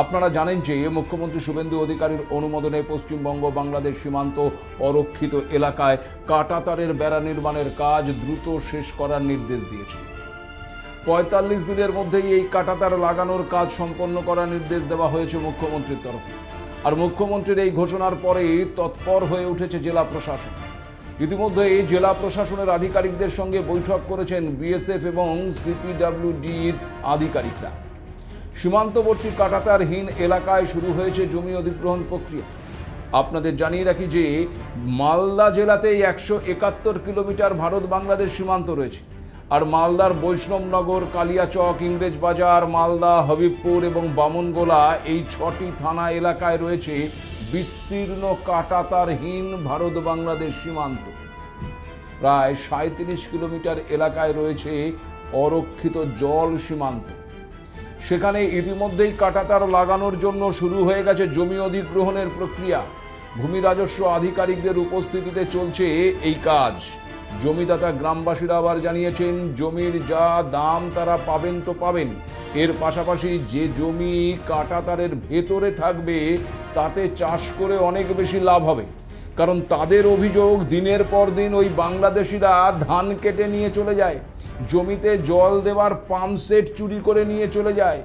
আপনারা জানেন যে মুখ্যমন্ত্রী শুভেন্দু অধিকারীর অনুমোদনে পশ্চিমবঙ্গ বাংলাদেশ সীমান্ত অরক্ষিত এলাকায় কাঁটাতারের বেড়া নির্মাণের কাজ দ্রুত শেষ করার নির্দেশ দিয়েছে। ৪৫ দিনের মধ্যেই এই কাঁটাতার লাগানোর কাজ সম্পন্ন করার নির্দেশ দেওয়া হয়েছে মুখ্যমন্ত্রীর তরফে। আর মুখ্যমন্ত্রীর এই ঘোষণার পরেই তৎপর হয়ে উঠেছে জেলা প্রশাসন। ইতিমধ্যে জেলা প্রশাসনের আধিকারিকদের সঙ্গে বৈঠক করেছেন বিএসএফ এবং সিপিডব্লিউডির আধিকারিকরা। সীমান্তবর্তী কাঁটাতারহীন এলাকায় শুরু হয়েছে জমি অধিগ্রহণ প্রক্রিয়া। আপনাদের জানিয়ে রাখি যে মালদা জেলাতে ১৭১ কিলোমিটার ভারত বাংলাদেশ সীমান্ত রয়েছে। আর মালদার বৈষ্ণবনগর, কালিয়াচক, ইংরেজবাজার, মালদা, হবিবপুর এবং বামনগোলা এই ৬টি থানা এলাকায় রয়েছে বিস্তীর্ণ কাঁটাতারহীন ভারত বাংলাদেশ সীমান্ত। প্রায় ৩৭ কিলোমিটার এলাকায় রয়েছে অরক্ষিত জল সীমান্ত। সেখানে ইতিমধ্যেই কাঁটাতার লাগানোর জন্য শুরু হয়ে গেছে জমি অধিগ্রহণের প্রক্রিয়া। ভূমি রাজস্ব আধিকারিকদের উপস্থিতিতে চলছে এই কাজ। জমিদাতা গ্রামবাসীরা আবার জানিয়েছেন, জমির যা দাম তারা পাবেন তো পাবেন, এর পাশাপাশি যে জমি কাঁটাতারের ভেতরে থাকবে তাতে চাষ করে অনেক বেশি লাভ হবে। কারণ তাদের অভিযোগ, দিনের পর দিন ওই বাংলাদেশিরা ধান কেটে নিয়ে চলে যায়, জমিতে জল দেওয়ার পাম্প সেট চুরি করে নিয়ে চলে যায়।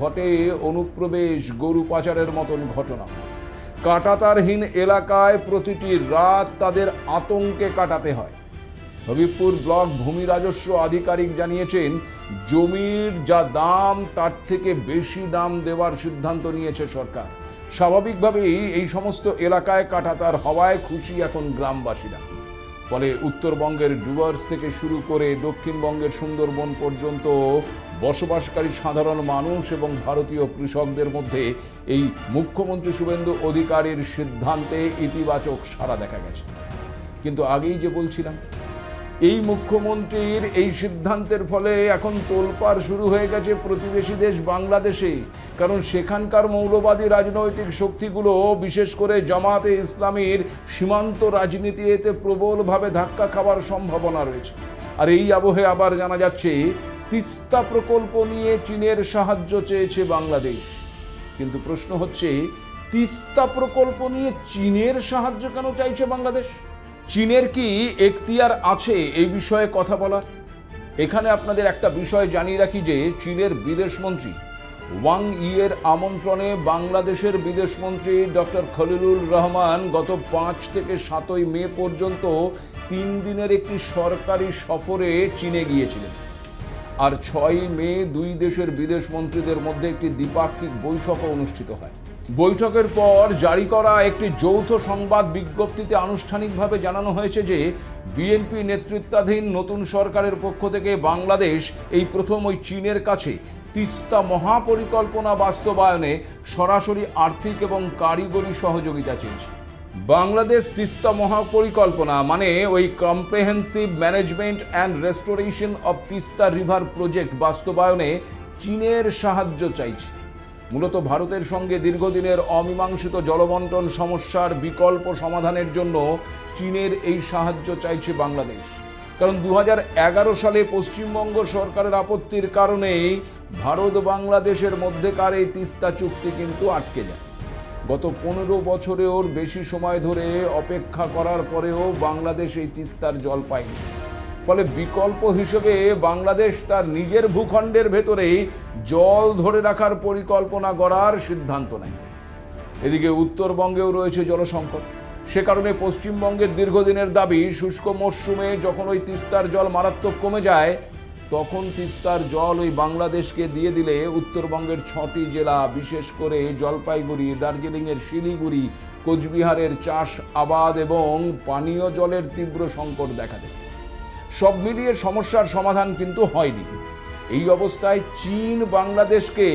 ঘটে অনুপ্রবেশ, গরু পাচারের মতন ঘটনা। কাঁটাতারহীন এলাকায় প্রতিটি রাত তাদের আতঙ্কে কাটাতে হয়। হবিবপুর ব্লক ভূমি রাজস্ব আধিকারিক জানিয়েছেন, জমির যা দাম তার থেকে বেশি দাম দেওয়ার সিদ্ধান্ত নিয়েছে সরকার। স্বাভাবিকভাবেই এই সমস্ত এলাকায় কাঁটাতার হওয়ায় খুশি এখন গ্রামবাসীরা। ফলে উত্তরবঙ্গের ডুয়ার্স থেকে শুরু করে দক্ষিণবঙ্গের সুন্দরবন পর্যন্ত বসবাসকারী সাধারণ মানুষ এবং ভারতীয় কৃষকদের মধ্যে এই মুখ্যমন্ত্রী শুভেন্দু অধিকারীর সিদ্ধান্তে ইতিবাচক সাড়া দেখা গেছে। কিন্তু আগেই যে বলছিলাম, এই মুখ্যমন্ত্রীর এই সিদ্ধান্তের ফলে এখন তোলপাড় শুরু হয়ে গেছে প্রতিবেশী দেশ বাংলাদেশে। কারণ সেখানকার মৌলবাদী রাজনৈতিক শক্তিগুলো, বিশেষ করে জামাতে ইসলামীর সীমান্ত রাজনীতি এতে প্রবলভাবে ধাক্কা খাওয়ার সম্ভাবনা রয়েছে। আর এই আবহে আবার জানা যাচ্ছে তিস্তা প্রকল্প নিয়ে চীনের সাহায্য চেয়েছে বাংলাদেশ। কিন্তু প্রশ্ন হচ্ছে, তিস্তা প্রকল্প নিয়ে চীনের সাহায্য কেন চাইছে বাংলাদেশ? চীনের কি এখতিয়ার আছে এই বিষয়ে কথা বলার? এখানে আপনাদের একটা বিষয় জানিয়ে রাখি যে চীনের বিদেশমন্ত্রী ওয়াং ইয়ের আমন্ত্রণে বাংলাদেশের বিদেশমন্ত্রী ডক্টর খলিলুর রহমান গত ৫ থেকে ৭ই মে পর্যন্ত ৩ দিনের একটি সরকারি সফরে চীনে গিয়েছিলেন। আর ৬ই মে দুই দেশের বিদেশমন্ত্রীদের মধ্যে একটি দ্বিপাক্ষিক বৈঠকও অনুষ্ঠিত হয়। বৈঠকের পর জারি করা একটি যৌথ সংবাদ বিজ্ঞপ্তিতে আনুষ্ঠানিকভাবে জানানো হয়েছে যে বিএনপি নেতৃত্বাধীন নতুন সরকারের পক্ষ থেকে বাংলাদেশ এই প্রথম ওই চীনের কাছে তিস্তা মহাপরিকল্পনা বাস্তবায়নে সরাসরি আর্থিক এবং কারিগরি সহযোগিতা চেয়েছে। বাংলাদেশ তিস্তা মহাপরিকল্পনা মানে ওই comprehensive management and restoration of Teesta river project বাস্তবায়নে চীনের সাহায্য চাইছে। মূলত ভারতের সঙ্গে দীর্ঘদিনের অমীমাংসিত জলবন্টন সমস্যার বিকল্প সমাধানের জন্য চীনের এই সাহায্য চাইছে বাংলাদেশ। কারণ ২০১১ সালে পশ্চিমবঙ্গ সরকারের আপত্তির কারণেই ভারত বাংলাদেশের মধ্যেকার এই তিস্তা চুক্তি কিন্তু আটকে যায়। গত ১৫ বছরের বেশি সময় ধরে অপেক্ষা করার পরেও বাংলাদেশ এই তিস্তার জল পায়নি। ফলে বিকল্প হিসেবে বাংলাদেশ তার নিজের ভূখণ্ডের ভেতরেই জল ধরে রাখার পরিকল্পনা গড়ার সিদ্ধান্ত নেয়। এদিকে উত্তরবঙ্গেও রয়েছে জলসংকট। সে কারণে পশ্চিমবঙ্গের দীর্ঘদিনের দাবি, শুষ্ক মরশুমে যখন ওই তিস্তার জল মারাত্মক কমে যায় তখন তিস্তার জল ওই বাংলাদেশকে দিয়ে দিলে উত্তরবঙ্গের ৬টি জেলা, বিশেষ করে জলপাইগুড়ি, দার্জিলিংয়ের শিলিগুড়ি, কোচবিহারের চাষ আবাদ এবং পানীয় জলের তীব্র সংকট দেখা দেয়। সব মিলিয়ে সমস্যার সমাধান কিন্তু হয়নি। এই অবস্থায় চীন বাংলাদেশকে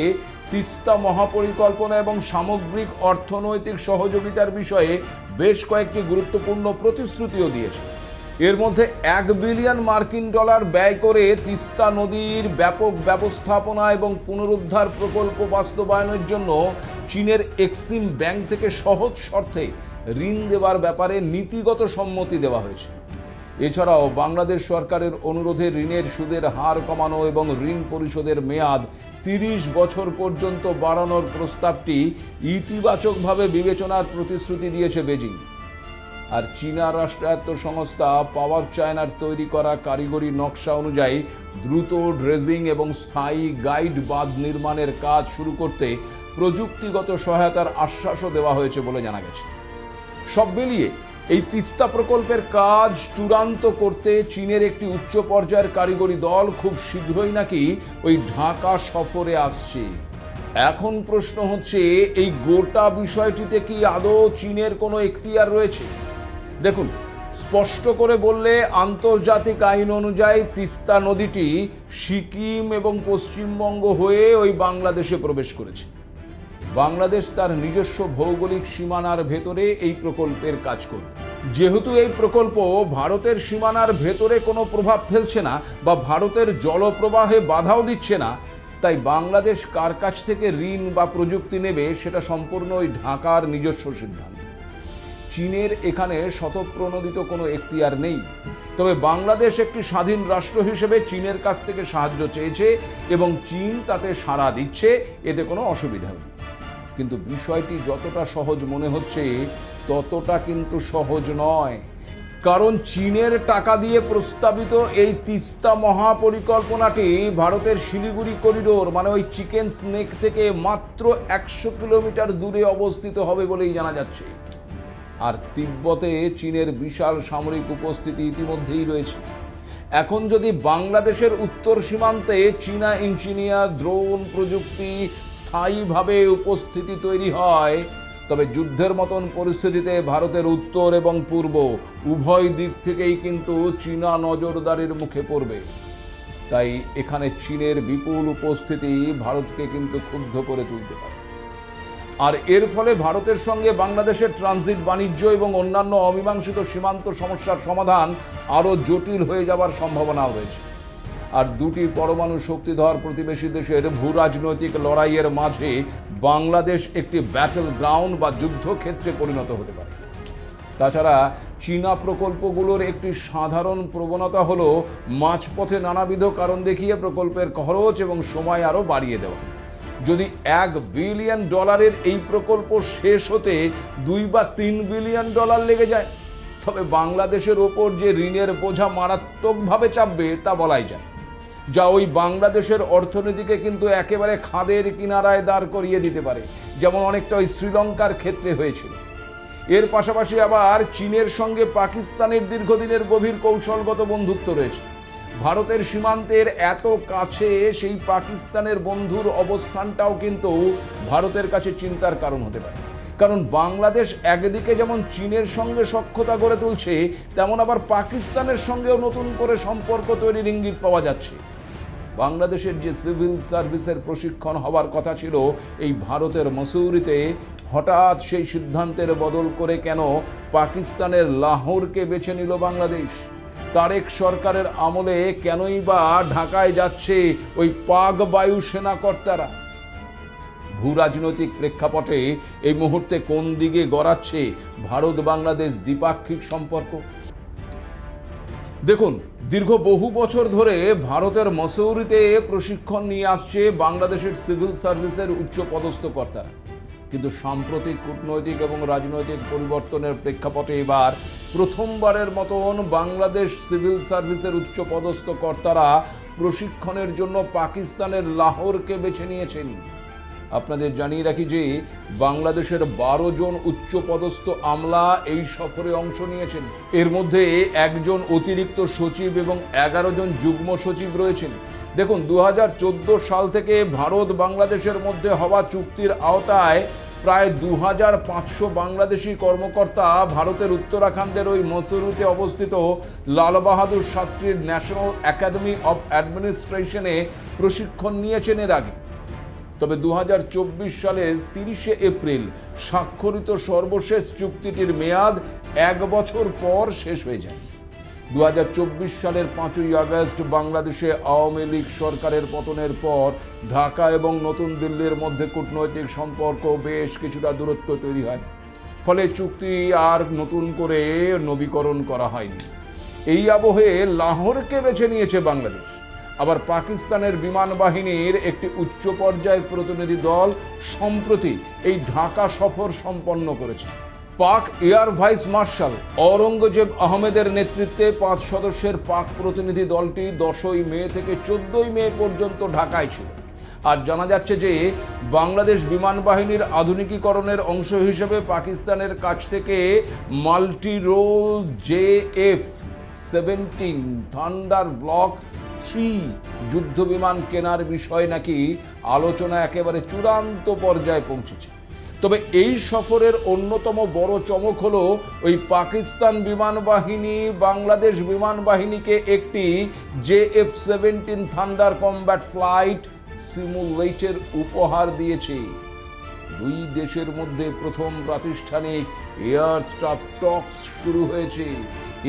তিস্তা মহাপরিকল্পনা এবং সামগ্রিক অর্থনৈতিক সহযোগিতার বিষয়ে বেশ কয়েকটি গুরুত্বপূর্ণ প্রতিশ্রুতিও দিয়েছে। এর মধ্যে $1 বিলিয়ন মার্কিন ব্যয় করে তিস্তা নদীর ব্যাপক ব্যবস্থাপনা এবং পুনরুদ্ধার প্রকল্প বাস্তবায়নের জন্য চীনের এক্সিম ব্যাংক থেকে সহজ শর্তে ঋণ দেওয়ার ব্যাপারে নীতিগত সম্মতি দেওয়া হয়েছে। এছাড়াও বাংলাদেশ সরকারের অনুরোধে ঋণের সুদের হার কমানো এবং ঋণ পরিশোধের মেয়াদ 30 বছর পর্যন্ত বাড়ানোর প্রস্তাবটি ইতিবাচকভাবে বিবেচনার প্রতিশ্রুতি দিয়েছে বেজিং। আর চীনা রাষ্ট্রায়ত্ত সংস্থা পাওয়ার চায়নার তৈরি করা কারিগরি নকশা অনুযায়ী দ্রুত ড্রেজিং এবং স্থায়ী গাইড বাঁধ নির্মাণের কাজ শুরু করতে প্রযুক্তিগত সহায়তার আশ্বাসও দেওয়া হয়েছে বলে জানা গেছে। সব মিলিয়ে এই তিস্তা প্রকল্পের কাজ চূড়ান্ত করতে চীনের একটি উচ্চ পর্যায়ের কারিগরি দল খুব শীঘ্রই নাকি ওই ঢাকা সফরে আসছে। এখন প্রশ্ন হচ্ছে, এই গোটা বিষয়টিতে কি আদৌ চীনের কোনো এখতিয়ার রয়েছে? দেখুন, স্পষ্ট করে বললে আন্তর্জাতিক আইন অনুযায়ী তিস্তা নদীটি সিকিম এবং পশ্চিমবঙ্গ হয়ে ওই বাংলাদেশে প্রবেশ করেছে। বাংলাদেশ তার নিজস্ব ভৌগোলিক সীমানার ভেতরে এই প্রকল্পের কাজ করবে। যেহেতু এই প্রকল্প ভারতের সীমানার ভেতরে কোনো প্রভাব ফেলছে না বা ভারতের জলপ্রবাহে বাধাও দিচ্ছে না, তাই বাংলাদেশ কার কাছ থেকে ঋণ বা প্রযুক্তি নেবে সেটা সম্পূর্ণ ওই ঢাকার নিজস্ব সিদ্ধান্ত। চীনের এখানে স্বতঃপ্রণোদিত কোনো এখতিয়ার নেই। তবে বাংলাদেশ একটি স্বাধীন রাষ্ট্র হিসেবে চীনের কাছ থেকে সাহায্য চেয়েছে এবং চীন তাতে সাড়া দিচ্ছে, এতে কোনো অসুবিধা নেই। কিন্তু বিষয়টি যতটা সহজ মনে হচ্ছে ততটা কিন্তু সহজ নয়। কারণ চীনের টাকা দিয়ে প্রস্তাবিত এই তিস্তা মহাপরিকল্পনাটি ভারতের শিলিগুড়ি করিডোর মানে ওই চিকেন স্নেক থেকে মাত্র 100 কিলোমিটার দূরে অবস্থিত হবে বলেই জানা যাচ্ছে। আর তিব্বতে চীনের বিশাল সামরিক উপস্থিতি ইতিমধ্যেই রয়েছে। এখন যদি বাংলাদেশের উত্তর সীমান্তে চীনা ইঞ্জিনিয়ার, ড্রোন প্রযুক্তি স্থায়ীভাবে উপস্থিতি তৈরি হয়, তবে যুদ্ধের মতন পরিস্থিতিতে ভারতের উত্তর এবং পূর্ব উভয় দিক থেকেই কিন্তু চীনা নজরদারির মুখে পড়বে। তাই এখানে চীনের বিপুল উপস্থিতি ভারতকে কিন্তু ক্ষুব্ধ করে তুলতে পারে। আর এর ফলে ভারতের সঙ্গে বাংলাদেশের ট্রানজিট বাণিজ্য এবং অন্যান্য অমীমাংসিত সীমান্ত সমস্যার সমাধান আরও জটিল হয়ে যাবার সম্ভাবনাও রয়েছে। আর দুটি পরমাণু শক্তিধর প্রতিবেশী দেশের ভূ রাজনৈতিক লড়াইয়ের মাঝে বাংলাদেশ একটি ব্যাটল গ্রাউন্ড বা যুদ্ধক্ষেত্রে পরিণত হতে পারে। তাছাড়া চীনা প্রকল্পগুলোর একটি সাধারণ প্রবণতা হলো মাঝপথে নানাবিধ কারণ দেখিয়ে প্রকল্পের খরচ এবং সময় আরও বাড়িয়ে দেওয়া। যদি $1 বিলিয়ন এই প্রকল্প শেষ হতে $2 বা $3 বিলিয়ন লেগে যায়, তবে বাংলাদেশের ওপর যে ঋণের বোঝা মারাত্মকভাবে চাপবে তা বলাই যায়, যা ওই বাংলাদেশের অর্থনীতিকে কিন্তু একেবারে খাদের কিনারায় দাঁড় করিয়ে দিতে পারে, যেমন অনেকটা ওই শ্রীলঙ্কার ক্ষেত্রে হয়েছিল। এর পাশাপাশি আবার চীনের সঙ্গে পাকিস্তানের দীর্ঘদিনের গভীর কৌশলগত বন্ধুত্ব রয়েছে। ভারতের সীমান্তের এত কাছে সেই পাকিস্তানের বন্ধুর অবস্থানটাও কিন্তু ভারতের কাছে চিন্তার কারণ হতে পারে। কারণ বাংলাদেশ একদিকে যেমন চীনের সঙ্গে সখ্যতা গড়ে তুলছে, তেমন আবার পাকিস্তানের সঙ্গেও নতুন করে সম্পর্ক তৈরির ইঙ্গিত পাওয়া যাচ্ছে। বাংলাদেশের যে সিভিল সার্ভিসের প্রশিক্ষণ হওয়ার কথা ছিল এই ভারতের মসুরিতে, হঠাৎ সেই সিদ্ধান্তের বদল করে কেন পাকিস্তানের লাহোরকে বেছে নিল বাংলাদেশ? তারেক সরকারের আমলে কেনই বা ঢাকায় যাচ্ছে ওই পাক বায়ু সেনা কর্তারা? ভূ রাজনৈতিক প্রেক্ষাপটে এই মুহূর্তে কোন দিকে গড়াচ্ছে ভারত বাংলাদেশ দ্বিপাক্ষিক সম্পর্ক? দেখুন, দীর্ঘ বহু বছর ধরে ভারতের মসৌরিতে প্রশিক্ষণ নিয়ে আসছে বাংলাদেশের সিভিল সার্ভিসের উচ্চ পদস্থ কর্তারা। কিন্তু সাম্প্রতিক কূটনৈতিক এবং রাজনৈতিক পরিবর্তনের প্রেক্ষাপটে এবার প্রথমবারের মতন বাংলাদেশ সিভিল সার্ভিসের উচ্চ পদস্থ কর্তারা প্রশিক্ষণের জন্য পাকিস্তানের লাহোরকে বেছে নিয়েছেন। আপনাদের জানিয়ে রাখি যে বাংলাদেশের 12 জন উচ্চপদস্থ আমলা এই সফরে অংশ নিয়েছেন। এর মধ্যে একজন অতিরিক্ত সচিব এবং 11 জন যুগ্ম সচিব রয়েছেন। দেখুন, 2014 সাল থেকে ভারত বাংলাদেশের মধ্যে হওয়া চুক্তির আওতায় প্রায় 2500 বাংলাদেশি কর্মকর্তা ভারতের উত্তরাখণ্ডের ওই মসুরিতে অবস্থিত Lal Bahadur শাস্ত্রীর national academy of অ্যাডমিনিস্ট্রেশনে প্রশিক্ষণ নিয়েছেন এর আগে। তবে 2024 সালের 30 এপ্রিল স্বাক্ষরিত সর্বশেষ চুক্তিটির মেয়াদ 1 বছর পর শেষ হয়ে যায়। 2024 সালের 5ই আগস্ট বাংলাদেশে আওয়ামী লীগ সরকারের পতনের পর ঢাকা এবং নতুন দিল্লির মধ্যে কূটনৈতিক সম্পর্ক বেশ কিছুটা দূরত্ব তৈরি হয়। ফলে চুক্তি আর নতুন করে নবীকরণ করা হয়নি। এই আবহে লাহোরকে বেছে নিয়েছে বাংলাদেশ। আবার পাকিস্তানের বিমান বাহিনীর একটি উচ্চ পর্যায়ের প্রতিনিধি দল সম্প্রতি এই ঢাকা সফর সম্পন্ন করেছে। পাক এয়ার ভাইস মার্শাল অরঙ্গজেব আহমেদের নেতৃত্বে 5 সদস্যের পাক প্রতিনিধি দলটি 10ই মে থেকে 14ই মে পর্যন্ত ঢাকায় ছিল। আর জানা যাচ্ছে যে বাংলাদেশ বিমান বাহিনীর আধুনিকীকরণের অংশ হিসেবে পাকিস্তানের কাছ থেকে multi role JF-17 thunder block 3 যুদ্ধ বিমান কেনার বিষয় নাকি আলোচনা একেবারে চূড়ান্ত পর্যায়ে পৌঁছেছে। তবে এই সফরের অন্যতম বড় চমক হলো ওই পাকিস্তান বিমান বাহিনী বাংলাদেশ বিমান বাহিনীকে একটি JF-17 thunder combat flight simulator উপহার দিয়েছে। দুই দেশের মধ্যে প্রথম প্রাতিষ্ঠানিক এয়ার স্টাফ টকস শুরু হয়েছে।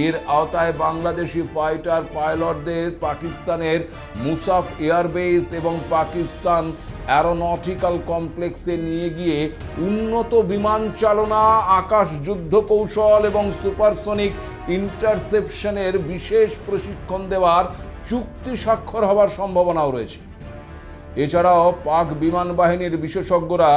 এর আওতায় বাংলাদেশি ফাইটার পাইলটদের পাকিস্তানের মুসাফ এয়ারবেস এবং পাকিস্তান অ্যারোনটিক্যাল কমপ্লেক্সে নিয়ে গিয়ে উন্নত বিমান চালনা, আকাশ যুদ্ধ কৌশল এবং সুপারসনিক ইন্টারসেপশনের বিশেষ প্রশিক্ষণ দেওয়ার চুক্তি স্বাক্ষর হওয়ার সম্ভাবনাও রয়েছে। এছাড়াও পাক বিমান বাহিনীর বিশেষজ্ঞরা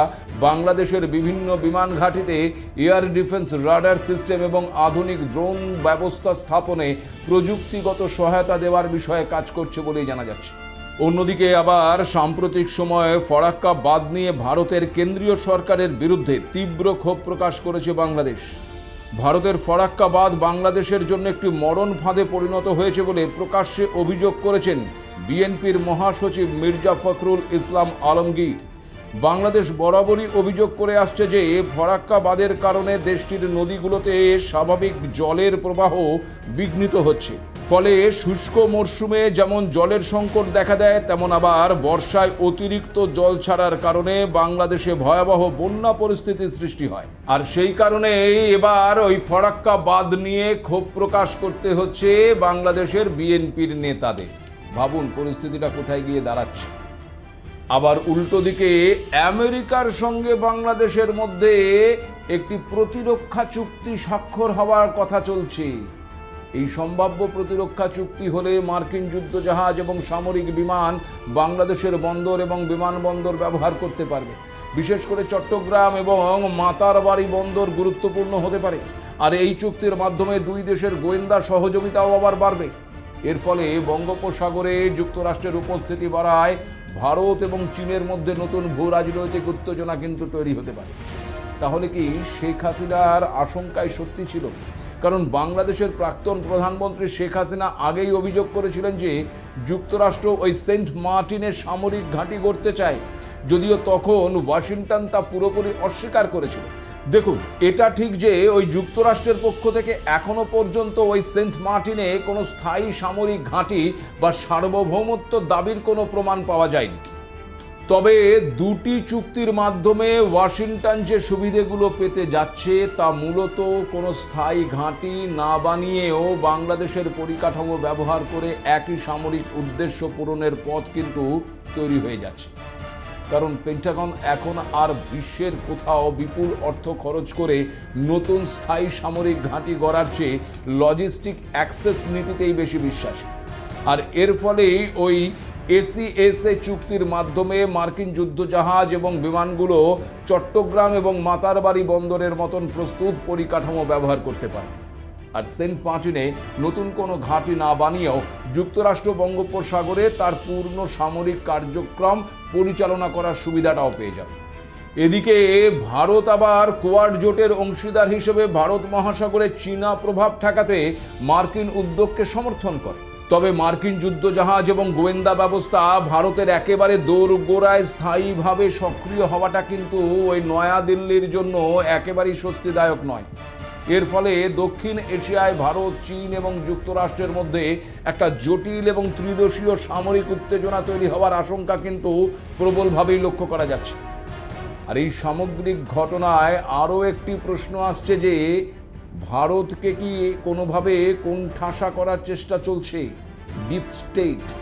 বাংলাদেশের বিভিন্ন বিমান ঘাঁটিতে এয়ার ডিফেন্স রাডার সিস্টেম এবং আধুনিক ড্রোন ব্যবস্থা স্থাপনে প্রযুক্তিগত সহায়তা দেওয়ার বিষয়ে কাজ করছে বলেই জানা যাচ্ছে। অন্যদিকে আবার সাম্প্রতিক সময়ে ফরাক্কা বাঁধ নিয়ে ভারতের কেন্দ্রীয় সরকারের বিরুদ্ধে তীব্র ক্ষোভ প্রকাশ করেছে বাংলাদেশ। ভারতের ফরাক্কা বাঁধ বাংলাদেশের জন্য একটি মরণ ফাঁদে পরিণত হয়েছে বলে প্রকাশ্যে অভিযোগ করেছেন বিএনপির মহাসচিব মির্জা ফখরুল ইসলাম আলমগীর। বাংলাদেশ বরাবরই অভিযোগ করে আসছে যে ফরাক্কা বাঁধের কারণে দেশটির নদীগুলোতে স্বাভাবিক জলের প্রবাহ বিঘ্নিত হচ্ছে। ফলে শুষ্ক মরশুমে যেমন জলের সংকট দেখা দেয়, তেমন আবার বর্ষায় অতিরিক্ত জল ছাড়ার কারণে বাংলাদেশে ভয়াবহ বন্যা পরিস্থিতির সৃষ্টি হয়। আর সেই কারণে এবার ওই ফরাক্কা বাঁধ নিয়ে ক্ষোভ প্রকাশ করতে হচ্ছে বাংলাদেশের বিএনপির নেতাদের। ভাবুন পরিস্থিতিটা কোথায় গিয়ে দাঁড়াচ্ছে। আবার উল্টো দিকে আমেরিকার সঙ্গে বাংলাদেশের মধ্যে একটি প্রতিরক্ষা চুক্তি স্বাক্ষর হওয়ার কথা চলছে। এই সম্ভাব্য প্রতিরক্ষা চুক্তি হলে মার্কিন যুদ্ধজাহাজ এবং সামরিক বিমান বাংলাদেশের বন্দর এবং বিমানবন্দর ব্যবহার করতে পারবে। বিশেষ করে চট্টগ্রাম এবং মাতারবাড়ি বন্দর গুরুত্বপূর্ণ হতে পারে। আর এই চুক্তির মাধ্যমে দুই দেশের গোয়েন্দা সহযোগিতাও আবার বাড়বে। এর ফলে বঙ্গোপসাগরে যুক্তরাষ্ট্রের উপস্থিতি বাড়ায় ভারত এবং চীনের মধ্যে নতুন ভূ রাজনৈতিক উত্তেজনা কিন্তু তৈরি হতে পারে। তাহলে কি শেখ হাসিনার আশঙ্কায় সত্যি ছিল? কারণ বাংলাদেশের প্রাক্তন প্রধানমন্ত্রী শেখ হাসিনা আগেই অভিযোগ করেছিলেন যে যুক্তরাষ্ট্র ওই সেন্ট মার্টিনে সামরিক ঘাঁটি গড়তে চায়, যদিও তখন ওয়াশিংটন তা পুরোপুরি অস্বীকার করেছিল। দেখুন, এটা ঠিক যে ওই যুক্তরাষ্ট্রের পক্ষ থেকে এখনো পর্যন্ত ওই সেন্ট মার্টিনে কোনো স্থায়ী সামরিক ঘাঁটি বা সার্বভৌমত্ব দাবির কোনো প্রমাণ পাওয়া যায়নি। তবে দুটি চুক্তির মাধ্যমে ওয়াশিংটন যে সুবিধেগুলো পেতে যাচ্ছে তা মূলত কোনো স্থায়ী ঘাঁটি না বানিয়েও বাংলাদেশের পরিকাঠামো ব্যবহার করে একই সামরিক উদ্দেশ্য পূরণের পথ কিন্তু তৈরি হয়ে যাচ্ছে। কারণ পেন্টাগন এখন আর বিশ্বের কোথাও বিপুল অর্থ খরচ করে নতুন স্থায়ী সামরিক ঘাঁটি গড়ার চেয়ে লজিস্টিক অ্যাক্সেস নীতিতেই বেশি বিশ্বাসী। আর এর ফলেই ওই ACSA চুক্তির মাধ্যমে মার্কিন যুদ্ধজাহাজ এবং বিমানগুলো চট্টগ্রাম এবং মাতারবাড়ি বন্দরের মতন প্রস্তুত পরিকাঠামো ব্যবহার করতে পারে। আর সেন্ট মার্টিনে নতুন কোনো ঘাঁটি না বানিয়েও যুক্তরাষ্ট্র বঙ্গোপসাগরে তার পূর্ণ সামরিক কার্যক্রম পরিচালনা করার সুবিধাটাও পেয়ে যাবে। এদিকে ভারত আবার কোয়াড জোটের অংশীদার হিসেবে ভারত মহাসাগরে চীনা প্রভাব ঠেকাতে মার্কিন উদ্যোগকে সমর্থন করে। তবে মার্কিন যুদ্ধজাহাজ এবং গোয়েন্দা ব্যবস্থা ভারতের একেবারে দোরগোড়ায় স্থায়ীভাবে সক্রিয় হওয়াটা কিন্তু ওই নয়াদিল্লির জন্য একেবারেই স্বস্তিদায়ক নয়। এর ফলে দক্ষিণ এশিয়ায় ভারত, চীন এবং যুক্তরাষ্ট্রের মধ্যে একটা জটিল এবং ত্রিদেশীয় সামরিক উত্তেজনা তৈরি হওয়ার আশঙ্কা কিন্তু প্রবলভাবেই লক্ষ্য করা যাচ্ছে। আর এই সামগ্রিক ঘটনায় আরও একটি প্রশ্ন আসছে যে ভারতকে কি কোনোভাবে কোণঠাসা করার চেষ্টা চলছে ডিপ স্টেট?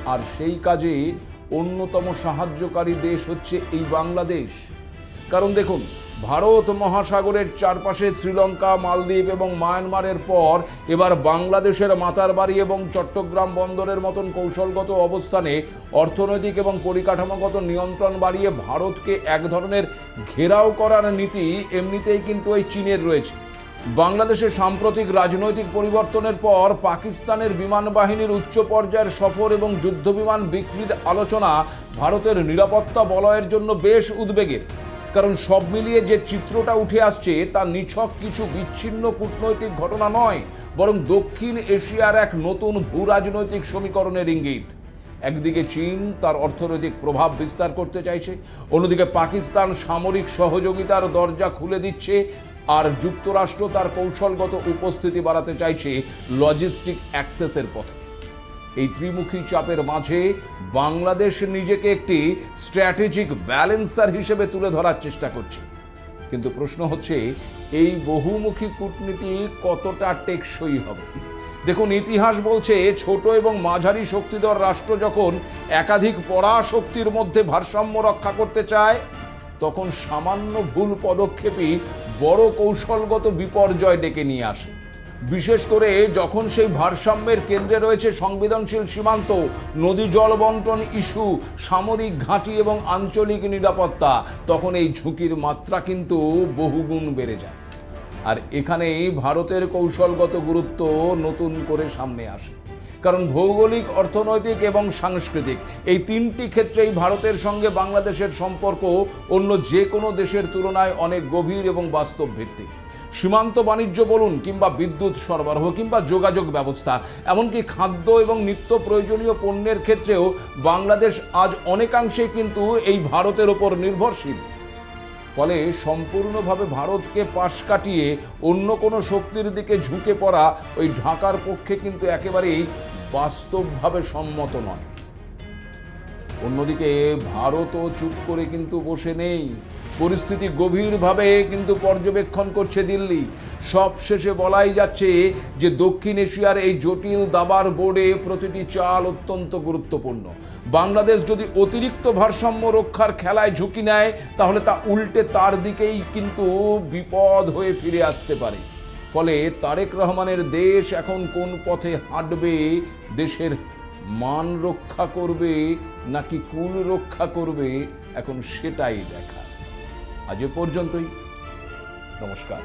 আর সেই কাজে অন্যতম সাহায্যকারী দেশ হচ্ছে এই বাংলাদেশ। কারণ দেখুন, ভারত মহাসাগরের চারপাশে শ্রীলঙ্কা, মালদ্বীপ এবং মায়ানমারের পর এবার বাংলাদেশের মাতারবাড়ি এবং চট্টগ্রাম বন্দরের মতন কৌশলগত অবস্থানে অর্থনৈতিক এবং পরিকাঠামোগত নিয়ন্ত্রণ বাড়িয়ে ভারতকে এক ধরনের ঘেরাও করার নীতি এমনিতেই কিন্তু এই চীনের রয়েছে। বাংলাদেশের সাম্প্রতিক রাজনৈতিক পরিবর্তনের পর পাকিস্তানের বিমান বাহিনীর উচ্চ পর্যায়ের সফর এবং যুদ্ধবিমান বিক্রির আলোচনা ভারতের নিরাপত্তা বলয়ের জন্য বেশ উদ্বেগের। কারণ সব মিলিয়ে যে চিত্রটা উঠে আসছে তা নিছক কিছু বিচ্ছিন্ন কূটনৈতিক ঘটনা নয়, বরং দক্ষিণ এশিয়ার এক নতুন ভূরাজনৈতিক সমীকরণের ইঙ্গিত। একদিকে চীন তার অর্থনৈতিক প্রভাব বিস্তার করতে চাইছে, অন্যদিকে পাকিস্তান সামরিক সহযোগিতার দরজা খুলে দিচ্ছে, আর যুক্তরাষ্ট্র তার কৌশলগত উপস্থিতি বাড়াতে চাইছে লজিস্টিক অ্যাক্সেসের পথে। এই ত্রিমুখী চাপের মাঝে বাংলাদেশ নিজেকে একটি স্ট্র্যাটেজিক ব্যালেন্সার হিসেবে তুলে ধরার চেষ্টা করছে। কিন্তু প্রশ্ন হচ্ছে, এই বহুমুখী কূটনীতি কতটা টেকসই হবে? দেখুন, ইতিহাস বলছে ছোট এবং মাঝারি শক্তিধর রাষ্ট্র যখন একাধিক পরাশক্তির মধ্যে ভারসাম্য রক্ষা করতে চায়, তখন সামান্য ভুল পদক্ষেপই বড় কৌশলগত বিপর্যয় ডেকে নিয়ে আসে। বিশেষ করে যখন সেই ভারসাম্যের কেন্দ্রে রয়েছে সংবেদনশীল সীমান্ত, নদী জল বন্টন ইস্যু, সামরিক ঘাঁটি এবং আঞ্চলিক নিরাপত্তা, তখন এই ঝুঁকির মাত্রা কিন্তু বহুগুণ বেড়ে যায়। আর এখানেই ভারতের কৌশলগত গুরুত্ব নতুন করে সামনে আসে। কারণ ভৌগোলিক, অর্থনৈতিক এবং সাংস্কৃতিক এই তিনটি ক্ষেত্রেই ভারতের সঙ্গে বাংলাদেশের সম্পর্ক অন্য যে কোনো দেশের তুলনায় অনেক গভীর এবং বাস্তব ভিত্তিক। সীমান্ত বাণিজ্য বলুন, কিংবা বিদ্যুৎ সরবরাহ, কিংবা যোগাযোগ ব্যবস্থা, এমনকি খাদ্য এবং নিত্য প্রয়োজনীয় পণ্যের ক্ষেত্রেও বাংলাদেশ আজ অনেকাংশে কিন্তু এই ভারতের ওপর নির্ভরশীল। ফলে সম্পূর্ণভাবে ভারতকে পাশ কাটিয়ে অন্য কোনো শক্তির দিকে ঝুঁকে পড়া ওই ঢাকার পক্ষে কিন্তু একেবারেই বাস্তবভাবে সম্মত নয়। অন্যদিকে ভারতও চুপ করে কিন্তু বসে নেই, পরিস্থিতি গভীরভাবে কিন্তু পর্যবেক্ষণ করছে দিল্লি। সবশেষে বলাই যাচ্ছে যে দক্ষিণ এশিয়ার এই জটিল দাবার বোর্ডে প্রতিটি চাল অত্যন্ত গুরুত্বপূর্ণ। বাংলাদেশ যদি অতিরিক্ত ভারসাম্য রক্ষার খেলায় ঝুঁকি নেয়, তাহলে তা উল্টে তার দিকেই কিন্তু বিপদ হয়ে ফিরে আসতে পারে। ফলে তারেক রহমানের দেশ এখন কোন পথে হাঁটবে? দেশের মান রক্ষা করবে নাকি কুল রক্ষা করবে, এখন সেটাই দেখা। আজ এ পর্যন্তই। নমস্কার।